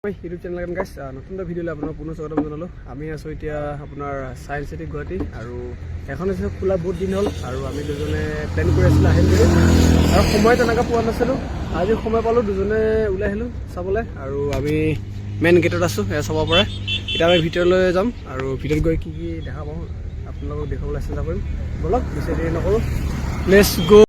YouTube channel গাইছ নতুন এটা ভিডিঅ'লৈ আপোনাক পুনৰ স্বাগতম জনালোঁ। আমি আছোঁ এতিয়া আপোনাৰ চায়েন্স চিটি গুৱাহাটী আৰু এখন হৈছে খোলা বহুত দিন হ'ল আৰু আমি দুজনে প্লেন কৰি আছিলোঁ আহিম বুলি আৰু সময় তেনেকৈ পোৱা নাছিলোঁ। আজি সময় পালোঁ, দুজনে ওলাই আহিলোঁ চাবলৈ আৰু আমি মেইন গেটত আছোঁ এয়া চাব পাৰে। এতিয়া আমি ভিতৰলৈ যাম আৰু ভিতৰত গৈ কি কি দেখা পাওঁ আপোনালোকক দেখুৱাবলৈ চেষ্টা কৰিম। ব'লক বেছি দেৰি নকৰোঁ, লেটছ গ'।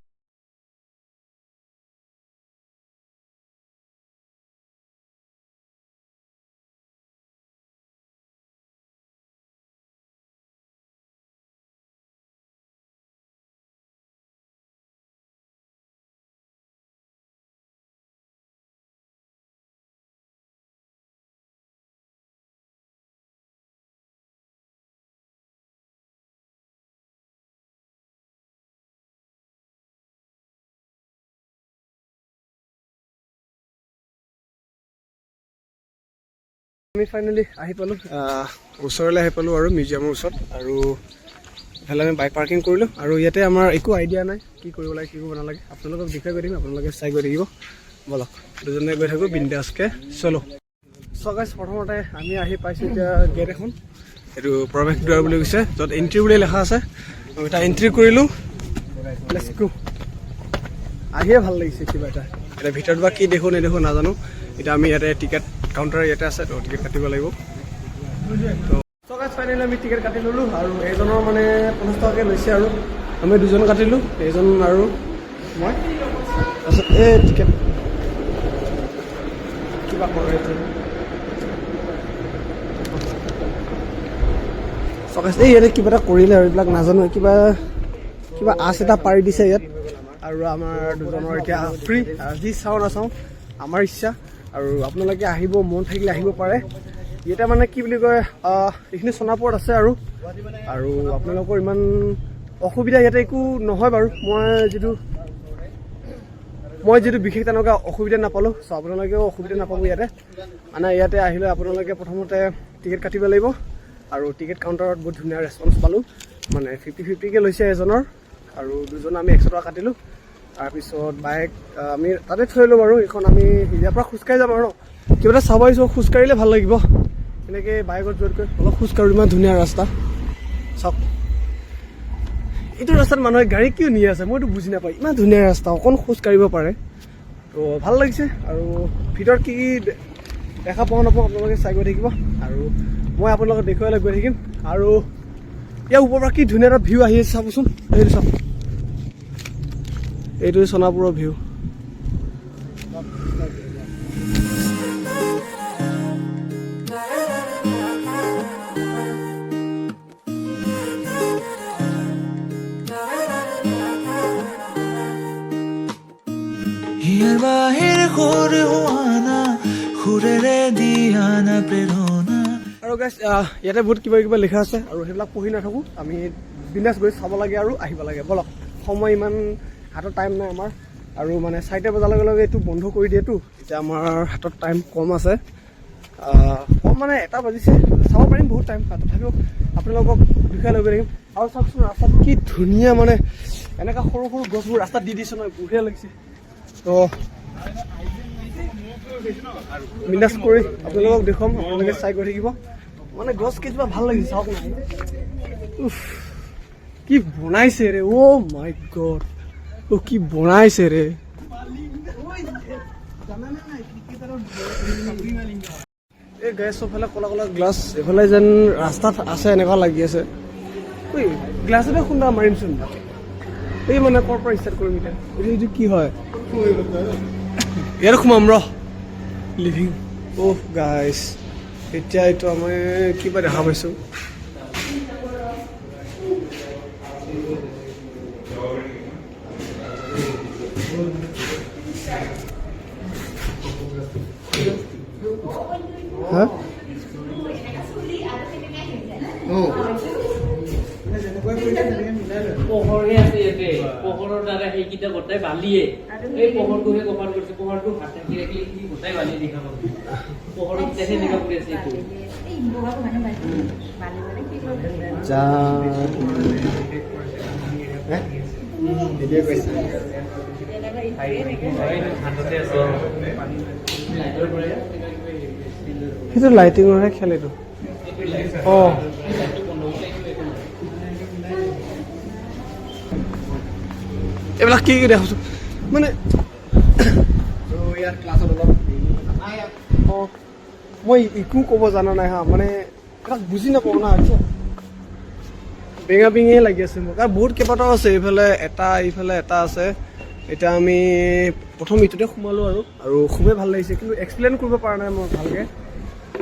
আমি ফাইনেলি আহি পালোঁ, ওচৰলৈ আহি পালোঁ আৰু মিউজিয়ামৰ ওচৰত। আৰু ইফালে আমি বাইক পাৰ্কিং কৰিলোঁ আৰু ইয়াতে আমাৰ একো আইডিয়া নাই কি কৰিব লাগে কি কৰিব নালাগে। আপোনালোকক দেখুৱাই গৈ থাকিম, আপোনালোকে চাই গৈ থাকিব। ব'লক দুজনে গৈ থাকোঁ বিন্দাছকৈ, চলো। গাইছ প্ৰথমতে আমি আহি পাইছোঁ এতিয়া গেট এখন, এইটো প্ৰৱেশ দ্বাৰ বুলি কৈছে, য'ত এণ্ট্ৰি বুলি লিখা আছে। আমি এটা এণ্ট্ৰি কৰিলোঁ, লেটছ গো। আহিয়ে ভাল লাগিছে কিবা এটা। এতিয়া ভিতৰত বা কি দেখোঁ নেদেখোঁ নাজানো। এতিয়া আমি ইয়াতে টিকেট কাউণ্টাৰ ইয়াতে আছে, তো টিকেট কাটিব লাগিব। তো গাইছ ফাইনেলি আমি টিকেট কাটি ল'লোঁ আৰু এইজনৰ মানে 50 টকাকৈ লৈছে আৰু আমি দুজন কাটিলোঁ, এইজন আৰু মই। তাৰপিছত এই টিকেট কিবা কৰে গাইছ, এই ইয়াতে কিবা এটা কৰিলে আৰু এইবিলাক নাজানো, কিবা আঁচ এটা পাৰি দিছে ইয়াত। আৰু আমাৰ দুজনৰ এতিয়া ফ্ৰী, যি চাওঁ নাচাওঁ আমাৰ ইচ্ছা। আৰু আপোনালোকে আহিব মন থাকিলে আহিব পাৰে। ইয়াতে মানে কি বুলি কয়, এইখিনি সোণাপুৰত আছে আৰু আপোনালোকৰ ইমান অসুবিধা ইয়াতে একো নহয় বাৰু। মই যিটো বিশেষ তেনেকুৱা অসুবিধা নাপালোঁ, চ' আপোনালোকেও অসুবিধা নাপাব ইয়াতে। মানে ইয়াতে আহিলে আপোনালোকে প্ৰথমতে টিকেট কাটিব লাগিব আৰু টিকেট কাউণ্টাৰত বহুত ধুনীয়া ৰেচপঞ্চ পালোঁ। মানে 50-50কৈ লৈছে এজনৰ আৰু দুজন আমি 100 টকা কাটিলোঁ। তাৰপিছত বাইক আমি তাতে থৈ আহিলোঁ বাৰু। এইখন আমি ইয়াৰ পৰা খোজকাঢ়ি যাম আৰু কিবা এটা চাব আহিছোঁ, খোজকাঢ়িলে ভাল লাগিব। এনেকৈ বাইকত যোৱাতকৈ অলপ খোজকাঢ়োঁ, ইমান ধুনীয়া ৰাস্তা চাওক। এইটো ৰাস্তাত মানুহে গাড়ী কিয় নি আছে মইতো বুজি নাপাওঁ। ইমান ধুনীয়া ৰাস্তা, অকণ খোজকাঢ়িব পাৰে, তো ভাল লাগিছে। আৰু ভিতৰত কি কি দেখা পাওঁ নাপাওঁ আপোনালোকে চাই গৈ থাকিব আৰু মই আপোনালোকক দেখুৱাই গৈ থাকিম। আৰু ইয়াৰ ওপৰৰ পৰা কি ধুনীয়া এটা ভিউ আহি আছে চাবচোন, এইটো চাওক, এইটো সোণাপুৰৰ ভিউ। হিয়াৰ বাহিৰ সুৰ হোৱানা সুৰেৰে দিয়ানা প্ৰেৰণা। আৰু গাইছ ইয়াতে বহুত কিবা কিবা লিখা আছে আৰু সেইবিলাক পঢ়ি নাথাকোঁ, আমি বিন্দাছ গৈ চাব লাগে আৰু আহিব লাগে। ব'লক, সময় ইমান হাতত টাইম নাই আমাৰ। আৰু মানে 4টা বজাৰ লগে লগে এইটো বন্ধ কৰি দিয়েতো, এতিয়া আমাৰ হাতত টাইম কম আছে। কম মানে 1টা বাজিছে, চাব পাৰিম বহুত টাইম, তথাপিও আপোনালোকক দেখুৱাই লৈ গৈ থাকিম। আৰু চাওকচোন ৰাস্তাত কি ধুনীয়া, মানে এনেকুৱা সৰু সৰু গছবোৰ ৰাস্তাত দি দিছে নহয়, বঢ়িয়া লাগিছে। তো বিন্দাছ কৰি আপোনালোকক দেখুৱাম, আপোনালোকে চাই গৈ থাকিব। মানে গছ কেইজোপা ভাল লাগিছে, চাওক নাই কি বনাইছে ৰে, অ' মাই গড, কি বনাইছে ৰে। এই গাইছ চবফালে ক'লা ক'লা গ্লাছ, এইফালে যেন ৰাস্তাত আছে এনেকুৱা লাগি আছে। ঐ গ্লাছতে খুন্দা মাৰিমচোন। এই মানে ক'ৰ পৰা ষ্টাৰ্ট কৰিম এতিয়া, এইটো কি হয় ইয়াত সোমাম ৰ লিভিং। অহ গাইছ, এতিয়া এইটো আমি কিবা দেখা পাইছোঁ। হা পোহৰে আছে ইয়াতে, পোহৰৰ দ্বাৰা সেইকেইটা গোটাই বালিয়ে, এই পোহৰটোহে কভাৰ কৰিছে। পোহৰটো হাত থাকি ৰাখিলে কি গোটাই বালি দেখা পাব। পোহৰত দেখে দেখা পৰি আছে এইটো। হাততে আছে। সেইটো লাইটিঙৰহে খেল এইটো অঁ এইবিলাক কি কি দেখাইছোঁ মানে ইয়াৰ ক্লাছত অলপ অঁ মই একো ক'ব জানা নাই হা মানে এইবিলাক বুজি নাপাওঁ না বেঙা বেঙিয়ে লাগি আছে মোক আৰু বহুত কেইবাটাও আছে এইফালে এটা আছে এতিয়া আমি প্ৰথম ইটোতে সোমালোঁ আৰু খুবেই ভাল লাগিছে কিন্তু এক্সপ্লেইন কৰিব পৰা নাই মই ভালকৈ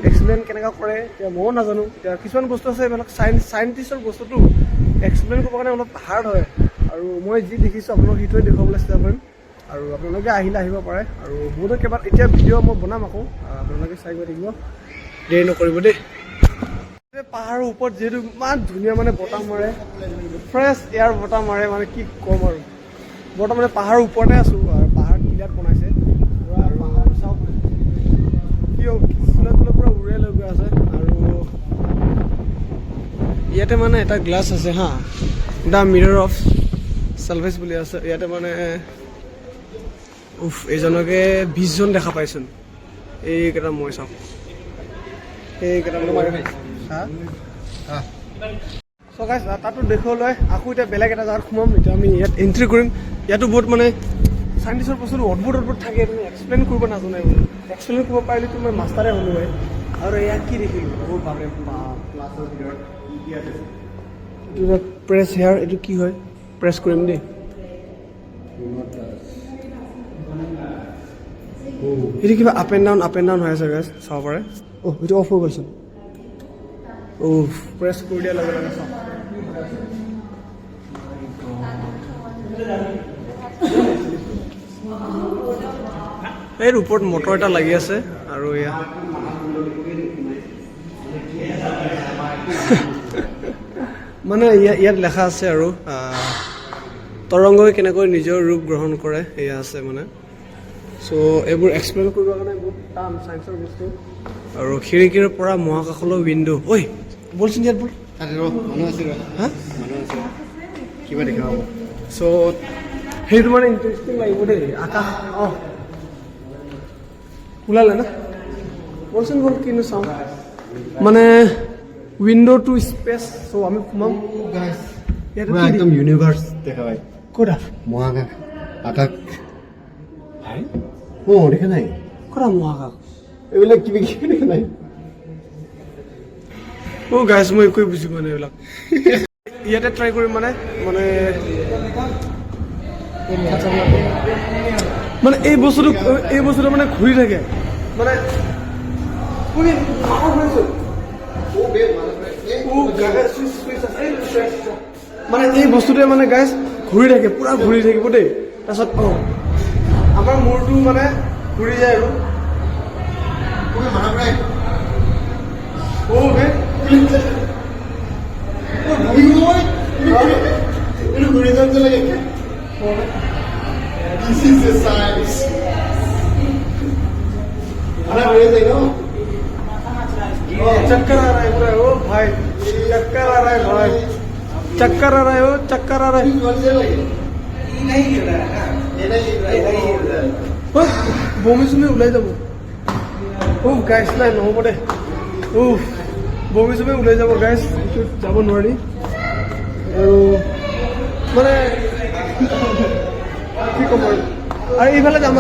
এক্সপ্লেইন কেনেকৈ কৰে এতিয়া ময়ো নাজানো এতিয়া কিছুমান বস্তু আছে এইবিলাক চাইণ্টিষ্টৰ বস্তুটো এক্সপ্লেইন কৰিবৰ কাৰণে অলপ হাৰ্ড হয় আৰু মই যি দেখিছোঁ আপোনালোক সেইটোৱে দেখুৱাবলৈ চেষ্টা কৰিম আৰু আপোনালোকে আহিব পাৰে আৰু বহুতো এতিয়া ভিডিঅ' মই বনাম আকৌ আপোনালোকে চাই গৈ থাকিব দেৰি নকৰিব দেই পাহাৰৰ ওপৰত যিহেতু ইমান ধুনীয়া মানে বতাহ মাৰে ফ্ৰেছ এয়াৰ বতাহ মাৰে মানে কি ক'ম আৰু বৰ্তমানে পাহাৰৰ ওপৰতে আছোঁ আৰু পাহাৰ কিলাত বনাইছে আৰু পাহাৰ চাওক চোলা পূৰা উৰাই লৈ গৈ আছে আৰু ইয়াতে মানে এটা গ্লাছ আছে হা দ্য মিৰৰ অফ চালভেজ বুলি আছে ইয়াতে মানে এইজনকে 20 জন দেখা পাইছোন এইকেইটা মই চাওক এইকেইটা চ' গাইছ তাতো দেখুৱালৈ আকৌ এতিয়া বেলেগ এটা জেগাত সোমাম এতিয়া আমি ইয়াত এণ্ট্ৰি কৰিম ইয়াতো বহুত মানে চাইণ্টিষ্টৰ বস্তুটো অদ্ভুত থাকে তুমি এক্সপ্লেইন কৰিব নাজানে এক্সপ্লেইন কৰিব পাৰিলেতো মই মাষ্টাৰে হ'লোঁ হয় আৰু ইয়াত কি দেখিলোঁ বহুত ভাবে ক্লাছৰ ভিতৰত এইটো প্ৰেছ হেয়াৰ এইটো কি হয় প্ৰেছ কৰিম দেই এইটো কিবা আপ এণ্ড ডাউন হৈ আছে গাইছ চাব পাৰে এইটো অফ হৈ গৈছে প্ৰেছ কৰি দিয়াৰ লগে লগে চাওক এই ওপৰত মটৰ এটা লাগি আছে আৰু এয়া মানে ইয়াত লেখা আছে আৰু তৰংগই কেনেকৈ নিজৰ ৰূপ গ্ৰহণ কৰে এয়া আছে মানে চ' এইবোৰ এক্সপ্লেইন কৰিবৰ কাৰণে বহুত টান চায়েন্সৰ বস্তু আৰু খিৰিকীৰ পৰা মহাকাশলৈ উইণ্ডো ঐ বলচোন ইয়াত বল হা কিবা দেখা হ'ব চ' সেইটো মানে ইণ্টাৰেষ্টিং লাগিব দেই আকাশ ওলালে না বলচোন বল কিনো চাওঁ মানে উইণ্ডো টু স্পেচ চ' আমি সোমাম একদম ইউনিভার্স দেখা পাই ক'তা মহাকাশ আকাশ দেখা নাই ক'তা মহাকাশ এইবিলাক কিবা কিবি দেখা নাই গাইছ মই একোৱে বুজি পোৱা নাই এইবিলাক ইয়াতে ট্ৰাই কৰিম মানে এই বস্তুটো মানে ঘূৰি থাকে মানে মানে এই বস্তুটোৱে মানে গাইছ ঘূৰি থাকে পুৰা ঘূৰি থাকিব দেই তাৰপিছত আমাৰ মূৰটো মানে ঘূৰি যায় আৰু चक्कर आ रहा है पूरा ओ भाई चक्कर आ रहा है भाई चक्कर आ रहा है ओ चक्कर आ रहा है বমি চুমি ওলাই যাব গাইছ নাই নহ'ব দে বমি চুমি ওলাই যাব গাইছ যাব নোৱাৰি আৰু মানে কি ক'ম আৰু এইফালে যাম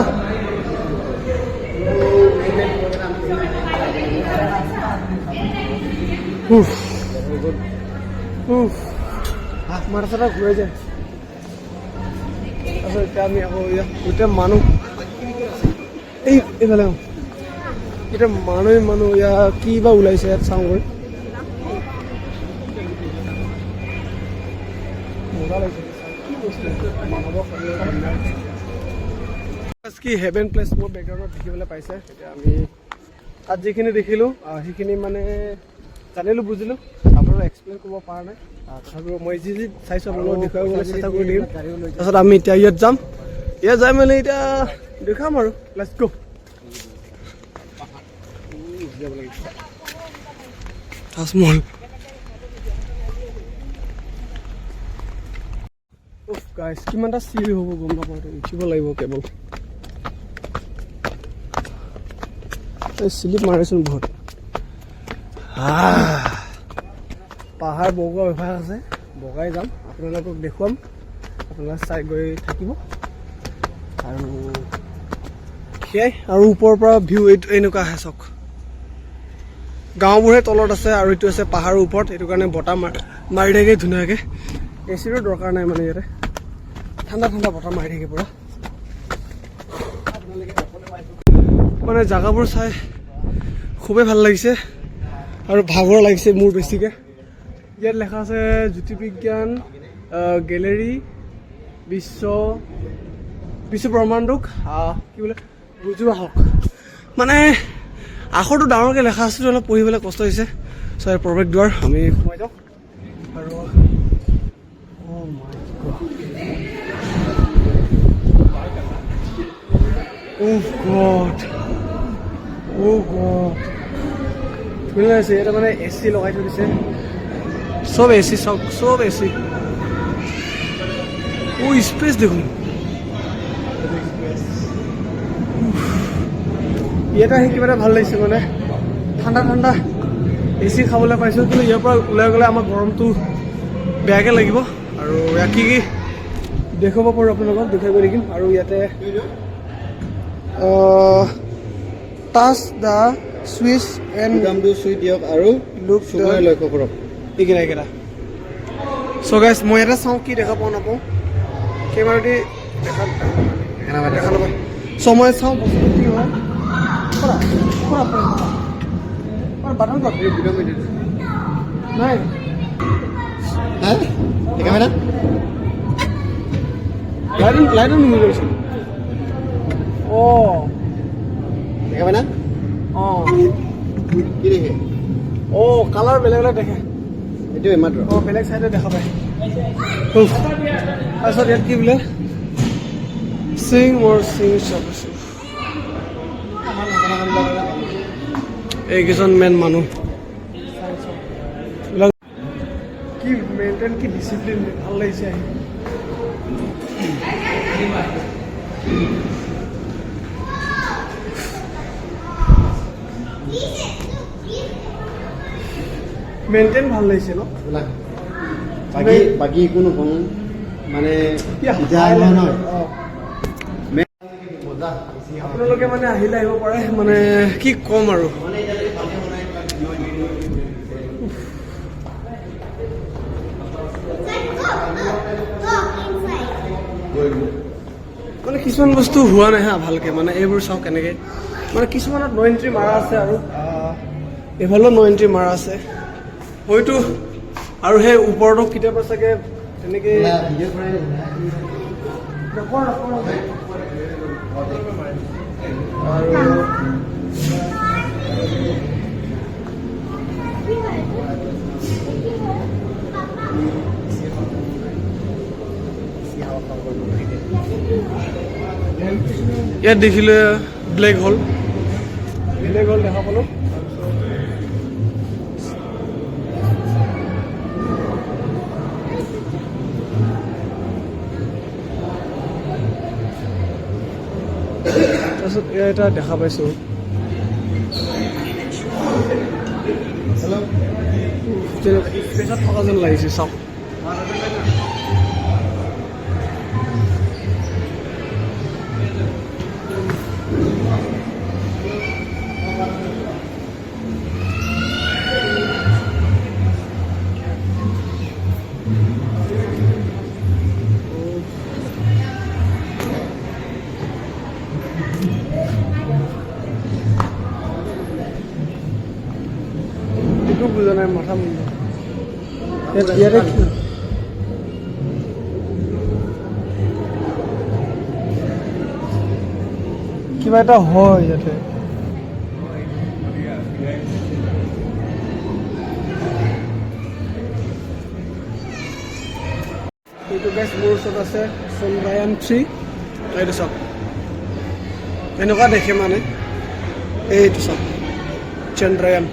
মাথা চাথা ঘূৰাই যায় তাৰপিছত এতিয়া আমি আকৌ গোটেই মানুহ এইফালে এতিয়া মানুহ ইয়াত কি বা ওলাইছে ইয়াত চাওঁ গৈ মজা লাগিছে কি হেভেন প্লেচ মোৰ বেকগ্ৰাউণ্ডত দেখিবলৈ পাইছে এতিয়া আমি তাত যিখিনি দেখিলোঁ সেইখিনি মানে জানিলোঁ বুজিলোঁ আপোনালোকে এক্সপ্লেইন কৰিব পৰা নাই তথাপিও মই যি চাইছোঁ আপোনালোকক দেখুৱাবলৈ চেষ্টা কৰি দিম তাৰপিছত আমি এতিয়া ইয়াত যাম ইয়াত যাই মেলি এতিয়া দেখাম আৰু লেটছ গো তাজমহল গাইছ কিমানটা চিৰি হ'ব গম নাপাওঁ উঠিব লাগিব কেৱল স্লিপ মাৰিছোন বহুত পাহাৰ বগোৱা অভ্যাস আছে, বগাই যাম, আপোনালোকক দেখুৱাম, আপোনালোকে চাই গৈ থাকিব। আৰু সেয়াই, আৰু ওপৰৰ পৰা ভিউ এইটো এনেকুৱা আহে চাওক। গাঁওবোৰহে তলত আছে আৰু এইটো আছে পাহাৰৰ ওপৰত, এইটো কাৰণে বতাহ মাৰি থাকে ধুনীয়াকৈ। এচিৰো দৰকাৰ নাই মানে ইয়াতে, ঠাণ্ডা ঠাণ্ডা বতাহ মাৰি থাকে পুৰা। মানে জেগাবোৰ চাই খুবেই ভাল লাগিছে আৰু ভাগৰ লাগিছে মোৰ বেছিকৈ। ইয়াত লেখা আছে জ্যোতিৰ্বিজ্ঞান গেলেৰী বিশ্ব ব্ৰহ্মাণ্ডক কি বোলে বুজোৱা হওক। মানে আখৰটো ডাঙৰকৈ লেখা আছে, অলপ পঢ়িবলৈ কষ্ট হৈছে। চ' প্ৰৱেশদ্বাৰ আমি সোমাই যাওঁ আৰু ধুনীয়া হৈছে। ইয়াতে মানে AC লগাই থৈ দিছে, চব AC চাওক, চব AC। স্পেচ দেখোন। ইয়াতে আহি কিবা এটা ভাল লাগিছে, মানে ঠাণ্ডা ঠাণ্ডা AC খাবলৈ পাইছোঁ। কিন্তু ইয়াৰ পৰা ওলাই গ'লে আমাৰ গৰমটো বেয়াকৈ লাগিব। আৰু ইয়াত কি কি দেখুৱাব পাৰোঁ আপোনালোকক, দেখাই গৈ থাকিম। আৰু ইয়াতে টাচ দ্য চুইচ এণ্ড দামটো চুই দিয়ক আৰু লুক চুবই লক্ষ্য কৰক। এইকেইটা চ' গাইজ, মই ইয়াতে চাওঁ কি দেখা পাওঁ নাপাওঁ, কেমেৰাটি দেখা নাপায়। চ' মই চাওঁ বস্তুটো কি হয়। বাটন ক'ত নাই? হ্যাঁ দেখা না লাইটন নুমি গৈছে। দেখা না অঁ কি দেখে কালাৰ বেলেগ বেলেগ দেখে। এইটোৱে মাত্ৰ বেলেগ চাইডে দেখা পায়। তাৰপিছত ইয়াত কি বোলে চিং এইকেইজন মেইন মানুহ কি মেইনটেইন, কি ডিচিপ্লিন, ভাল লাগিছে আহি। মেইনটেইন ভাল লাগিছে ন। বাকী একো নকওঁ, মানে আপোনালোকে মানে আহিলে আহিব পাৰে, মানে কি ক'ম আৰু। মানে কিছুমান বস্তু হোৱা নাই হা ভালকে, মানে এইবোৰ চাওক কেনেকে, মানে কিছুমানত ন' এণ্ট্ৰি মাৰা আছে আৰু এইফালেও ন' এণ্ট্ৰি মাৰা আছে হয়তো। আৰু সেই ওপৰতো কেতিয়াবা চাগে তেনেকে ইয়াত দেখিলে ব্লেক হোল দেখা পালোঁ। তাৰপিছত এটা দেখা পাইছোঁ, স্পেচত থকা যেন লাগিছে চাওক। বুজা নাই, মাথা ইয়াতে কিবা এটা হয় ইয়াতে। এইটো গাইজ মোৰ ওচৰত আছে চন্দ্ৰায়ন-3, এইটো চাওক এনেকুৱা দেখে, মানে এইটো চাওক চন্দ্ৰায়ন।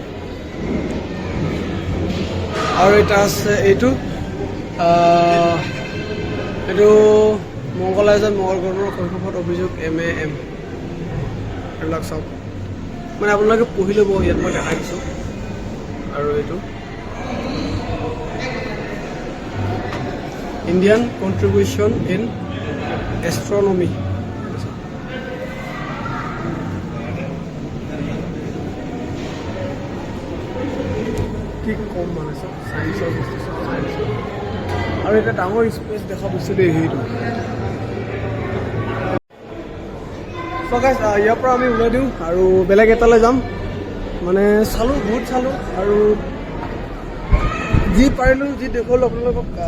আৰু এটা আছে এইটো মংগলায়জন মংগলগ্ৰহণৰ শৈশৱত অভিযোগ MAM, এইবিলাক চাওক। মানে আপোনালোকে পঢ়ি ল'ব, ইয়াত মই দেখাই দিছোঁ। আৰু এইটো ইণ্ডিয়ান কন্ট্ৰিবিউশ্যন ইন এষ্ট্ৰনমি। কি কম মানে চব চাইন্সৰ বস্তু, চব চাইন্সৰ। আৰু এটা ডাঙৰ স্পেচ দেখা পাইছোঁ দেই সেইটো। চ' গাইজ ইয়াৰ পৰা আমি ওলাই দিওঁ আৰু বেলেগ এটালৈ যাম। মানে চালোঁ, বহুত চালোঁ আৰু যি পাৰিলোঁ, যি দেখুৱালোঁ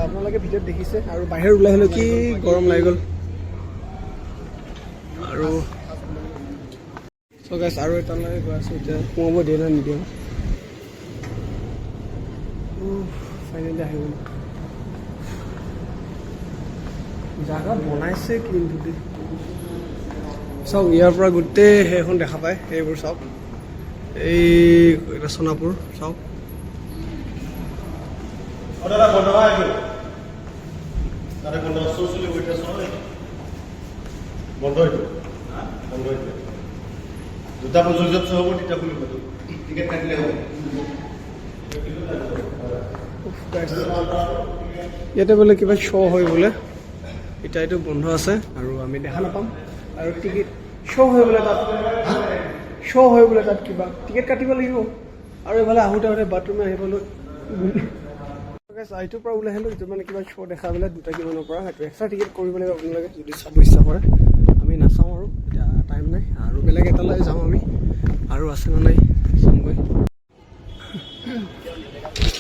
আপোনালোকে ভিডিঅ'ত দেখিছে। আৰু বাহিৰত ওলাই আহিলোঁ, কি গৰম লাগি গ'ল। আৰু চ' গাইজ আৰু এটালৈ গৈ আছোঁ, এতিয়া সোমাব দিয়ে না নিদিয়ে। ফাইনেলি আহি গ'ল। জাগা বনাইছে কিন্তু দেই। চাওক ইয়াৰ পৰা গোটেই সেইখন দেখা পায়, সেইবোৰ চাওক। এই এটা সোণাপুৰ চাওক। দুটা ৪৫ হ'ব, তেতিয়া খুলিব টিকেট কাটিলে হ'ব। ইয়াতে বোলে কিবা শ্ব' হয় বোলে, এতিয়া এইটো বন্ধ আছে আৰু আমি দেখা নাপাম। আৰু টিকেট শ্ব' হয় বোলে তাত, শ্ব' হয় বোলে তাত কিবা টিকেট কাটিব লাগিব। আৰু এইফালে আহোঁতে বাথৰুমে আহি পালোঁ। এইটোৰ পৰা ওলাই আহিলোঁ, যিটো মানে কিবা শ্ব' দেখা বোলে 2টা কিমানৰ পৰা। সেইটো এক্সট্ৰা টিকেট কৰিব লাগিব আপোনালোকে যদি চাব ইচ্ছা কৰে। আমি নাচাওঁ আৰু এতিয়া টাইম নাই, আৰু বেলেগ এটালৈ যাওঁ আমি। আৰু আছে নে নাই চামগৈ।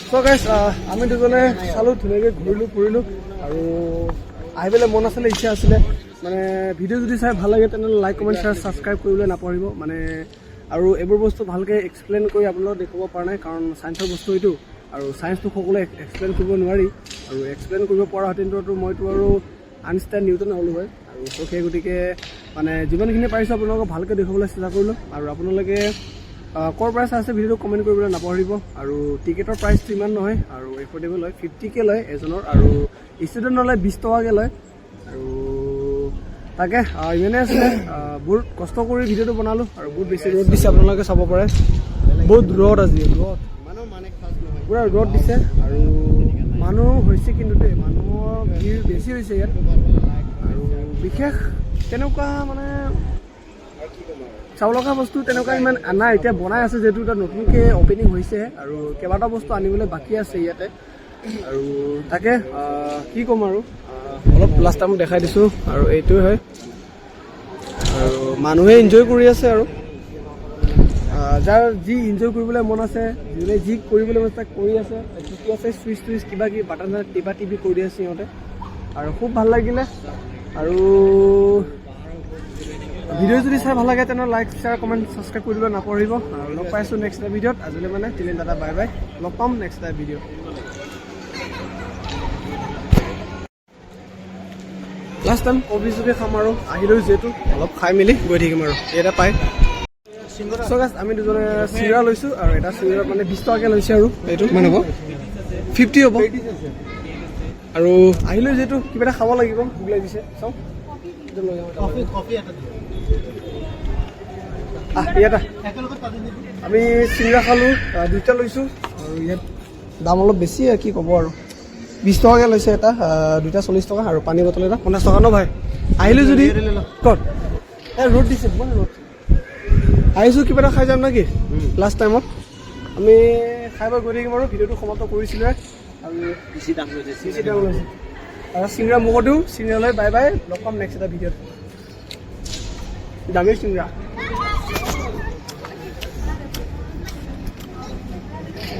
চ' গাইজ আমি দুজনে চালোঁ, ধুনীয়াকৈ ঘূৰিলোঁ ফুৰিলোঁ। আৰু আহিবলৈ মন আছিলে, ইচ্ছা আছিলে। মানে ভিডিঅ' যদি চাই ভাল লাগে তেনেহ'লে লাইক কমেণ্ট শ্বেয়াৰ ছাবস্ক্ৰাইব কৰিবলৈ নাপাহৰিব। মানে আৰু এইবোৰ বস্তু ভালকৈ এক্সপ্লেইন কৰি আপোনালোকক দেখুৱাব পৰা নাই, কাৰণ চায়েন্সৰ বস্তু এইটো। আৰু চায়েন্সটো সকলোৱে এক্সপ্লেইন কৰিব নোৱাৰি। আৰু এক্সপ্লেইন কৰিব পৰাহেঁতেনতো মইতো আৰু আইনষ্টাইন নিউটন হ'লোঁ হয়। আৰু চ' সেই গতিকে মানে যিমানখিনি পাৰিছোঁ আপোনালোকক ভালকৈ দেখুৱাবলৈ চেষ্টা কৰিলোঁ। আৰু আপোনালোকে ক'ৰ পৰা চাইছে ভিডিঅ'টো কমেণ্ট কৰিবলৈ নাপাহৰিব। আৰু টিকেটৰ প্ৰাইচটো ইমান নহয়, আৰু এফৰ্ডেবল হয়, 50K লয় এজনৰ। আৰু ষ্টুডেণ্ট হ'লে 20 টকাকৈ লয়। আৰু তাকে ইমানেই আছিলে। বহুত কষ্ট কৰি ভিডিঅ'টো বনালোঁ, আৰু বহুত বেছি ৰ'দ দিছে, আপোনালোকে চাব পাৰে। বহুত ৰ'দ আজি, ৰ'দ ইমানো মানে খাছ নহয়, পূৰা ৰ'দ দিছে। আৰু মানুহ হৈছে কিন্তু দেই, মানুহৰ ভিৰ বেছি হৈছে ইয়াত। আৰু বিশেষ তেনেকুৱা মানে চাব লগা বস্তু তেনেকুৱা ইমান নাই, এতিয়া বনাই আছে যিহেতু, এতিয়া নতুনকৈ অ'পেনিং হৈছে। আৰু কেইবাটা বস্তু আনিবলৈ বাকী আছে ইয়াতে। আৰু তাকে কি ক'ম আৰু অলপ লাষ্ট টাইম দেখাই দিছোঁ। আৰু এইটোৱে হয়, আৰু মানুহে এনজয় কৰি আছে। আৰু যাৰ যি এনজয় কৰিবলৈ মন আছে, যোনে যি কৰিবলৈ মন আছে কৰি আছে, শিকি আছে। চুইচ টুইচ কিবা কিবি বাটন টিপা টিপি কৰি আছে সিহঁতে। আৰু খুব ভাল লাগিলে। আৰু ভিডিঅ' যদি চাই ভাল লাগে তেনেহ'লে লাইক শ্বেয়াৰ কমেণ্ট ছাবস্ক্ৰাইব কৰিবলৈ নাপাহৰিব। আৰু লগ পাইছোঁ নেক্সট এটা ভিডিঅ'ত। আজিলৈ মানে তিলেন দাদা বাই বাই, লগ পাম নেক্সট এটা ভিডিঅ'। লাষ্ট টাইম কবি চবি খাম আৰু আহিলোঁ যিহেতু, অলপ খাই মেলি গৈ থাকিম আৰু এটা পাই। চ' গাইজ আমি দুজনে চিৰা লৈছোঁ, আৰু এটা চিৰা মানে 20 টকাকৈ লৈছে। আৰু এইটো কিমান হ'ব? 50 হ'ব। আৰু আহিলোঁ যিহেতু কিবা এটা খাব লাগিব, ভোক লাগিছে। চাওঁ ইয়াত আমি চিৰা খালোঁ, 2টা লৈছোঁ। আৰু ইয়াত দাম অলপ বেছি, কি ক'ব আৰু 20 টকাকৈ লৈছে এটা, 2টা 40 টকা। আৰু পানী বটল এটা 50 টকা ন ভাই। আহিলোঁ যদি ক'ত ৰ'দ দিছে, মানে ৰ'দ আহিছোঁ, কিবা এটা খাই যাম নেকি? লাষ্ট টাইমত আমি খাই বৈ গৈ থাকিম আৰু ভিডিঅ'টো সমাপ্ত কৰিছিলোঁ। আৰু বেছি দাম লৈছে। আৰু চিংৰা মোকো দিওঁ, চিংৰালৈ বাই বাই, লগ পাম নেক্সট এটা ভিডিঅ'ত। দামী চিংৰা।